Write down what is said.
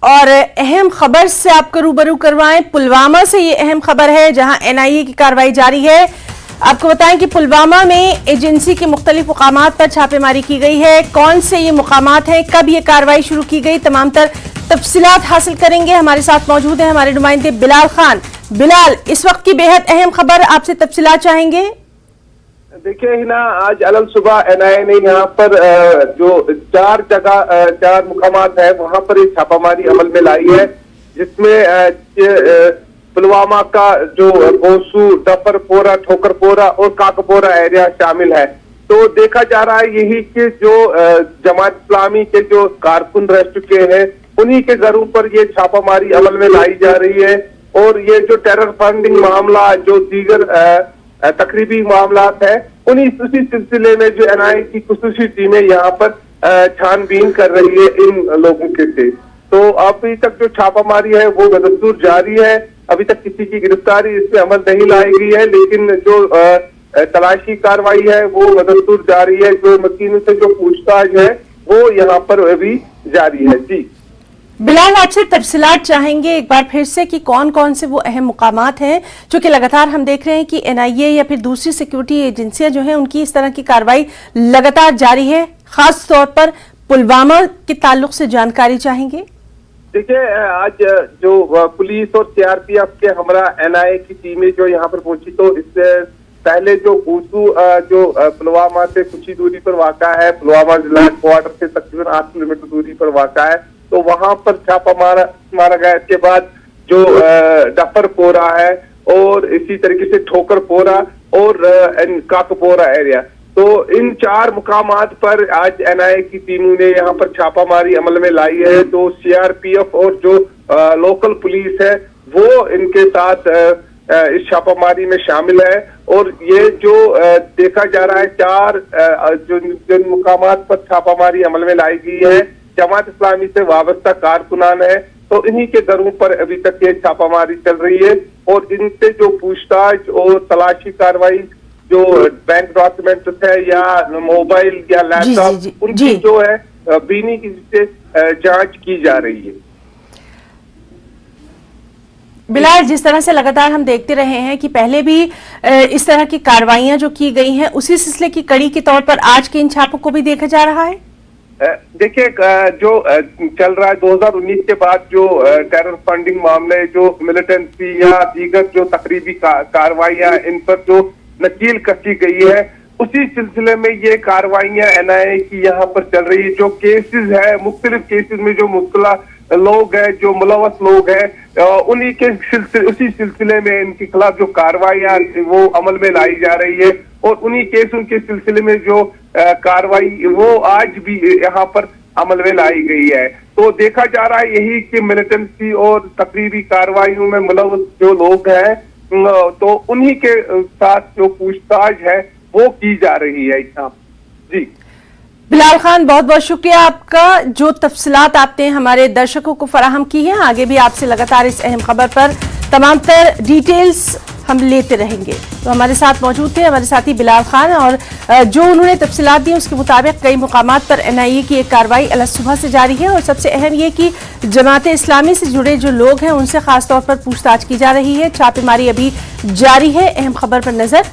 और अहम खबर से आपको रूबरू करवाएं, पुलवामा से ये अहम खबर है जहां एनआईए की कार्रवाई जारी है। आपको बताएं कि पुलवामा में एजेंसी के मुख्तलिफ मुकामात पर छापेमारी की गई है। कौन से ये मुकामात हैं, कब ये कार्रवाई शुरू की गई, तमाम तफसीलात हासिल करेंगे। हमारे साथ मौजूद हैं हमारे नुमाइंदे बिलाल खान। बिलाल, इस वक्त की बेहद अहम खबर, आपसे तफसीलात चाहेंगे। देखिए हिना, आज अलग सुबह एनआईए ने यहाँ पर जो चार मुकामात है वहां पर एक छापामारी अमल में लाई है, जिसमें पुलवामा का जो गोसू, डफरपोरा, ठोकरपोरा और काकपोरा एरिया शामिल है। तो देखा जा रहा है यही कि जो जमात इस्लामी के जो कारकुन रह चुके हैं उन्हीं के घरों पर ये छापामारी अमल में लाई जा रही है। और ये जो टेरर फंडिंग मामला, जो दीगर तकरीबी मामलात है, उसी सिलसिले में जो एनआईए की खुसूसी टीमें यहाँ पर छानबीन कर रही है इन लोगों के से। तो अभी तक जो छापामारी है वो बदस्तूर जारी है। अभी तक किसी की गिरफ्तारी इसमें अमल नहीं लाई गई है, लेकिन जो तलाशी कार्रवाई है वो बदस्तूर जारी है। जो मकीनों से जो पूछताछ है वो यहाँ पर अभी जारी है। जी बिलाल, आपसे तफसीलात चाहेंगे एक बार फिर से कि कौन कौन से वो अहम मुकामात हैं, क्योंकि लगातार हम देख रहे हैं कि एनआईए या फिर दूसरी सिक्योरिटी एजेंसियां जो हैं उनकी इस तरह की कार्रवाई लगातार जारी है। खास तौर पर पुलवामा के ताल्लुक से जानकारी चाहेंगे। देखिए, आज जो पुलिस और सीआरपीएफ के हमरा एनआईए की टीमें जो यहाँ पर पहुंची, तो इससे पहले जो गोसू जो पुलवामा से कुछ ही दूरी पर वाक़ा है, पुलवामा जिला क्वार्टर से तकरीबन 8 किलोमीटर दूरी पर वाक़ा है, तो वहां पर छापा मारा गया। इसके बाद जो डफरपोरा है और इसी तरीके से ठोकरपोरा और काकपोरा एरिया, तो इन 4 मुकामात पर आज एनआईए की टीमों ने यहाँ पर छापामारी अमल में लाई है। तो सीआरपीएफ और जो लोकल पुलिस है वो इनके साथ इस छापामारी में शामिल है। और ये जो देखा जा रहा है 4 जो मुकामात पर छापामारी अमल में लाई गई है, जमात इस्लामी से वाबस्ता कारकुनान है, तो इन्हीं के घरों पर अभी तक ये छापामारी चल रही है। और इनसे जो पूछताछ और तलाशी कार्रवाई, जो बैंक डॉक्यूमेंट्स है या मोबाइल या लैपटॉप, उनकी जो है बीनी की से जांच की जा रही है। बिलाल, जिस तरह से लगातार हम देखते रहे हैं कि पहले भी इस तरह की कार्रवाइयां जो की गई हैं, उसी सिलसिले की कड़ी के तौर पर आज के इन छापों को भी देखा जा रहा है। देखिए, जो चल रहा है 2019 के बाद जो टेरर फंडिंग मामले, जो मिलिटेंसी या दीगर जो तकरीबी कार्रवाइयां इन पर जो नकील कसी गई है, उसी सिलसिले में ये कार्रवाइयां एनआईए की यहाँ पर चल रही है। जो केसेस है, मुख्तलिफ केसेस में जो मुब्तला लोग हैं, जो मुलवस लोग हैं, उन्हीं के उसी सिलसिले में इनके खिलाफ जो कार्रवाइयां वो अमल में लाई जा रही है। और उन्हीं केसों के सिलसिले में जो कार्रवाई वो आज भी यहाँ पर अमल में लाई गई है। तो देखा जा रहा है यही कि मिलिटेंसी और तकरीबी कार्रवाइयों में मुलवस जो लोग हैं, तो उन्हीं के साथ जो पूछताछ है वो की जा रही है। जी बिलाल खान, बहुत बहुत शुक्रिया आपका, जो तफसीलात आपने हमारे दर्शकों को फराहम की है। आगे भी आपसे लगातार इस अहम खबर पर तमाम तर डिटेल्स हम लेते रहेंगे। तो हमारे साथ मौजूद थे हमारे साथी बिलाल खान, और जो उन्होंने तफसीलात दी उसके मुताबिक कई मुकामात पर एनआईए की एक कार्रवाई अलग सुबह से जारी है। और सबसे अहम ये कि जमात इस्लामी से जुड़े जो लोग हैं उनसे खासतौर पर पूछताछ की जा रही है। छापेमारी अभी जारी है। अहम खबर पर नजर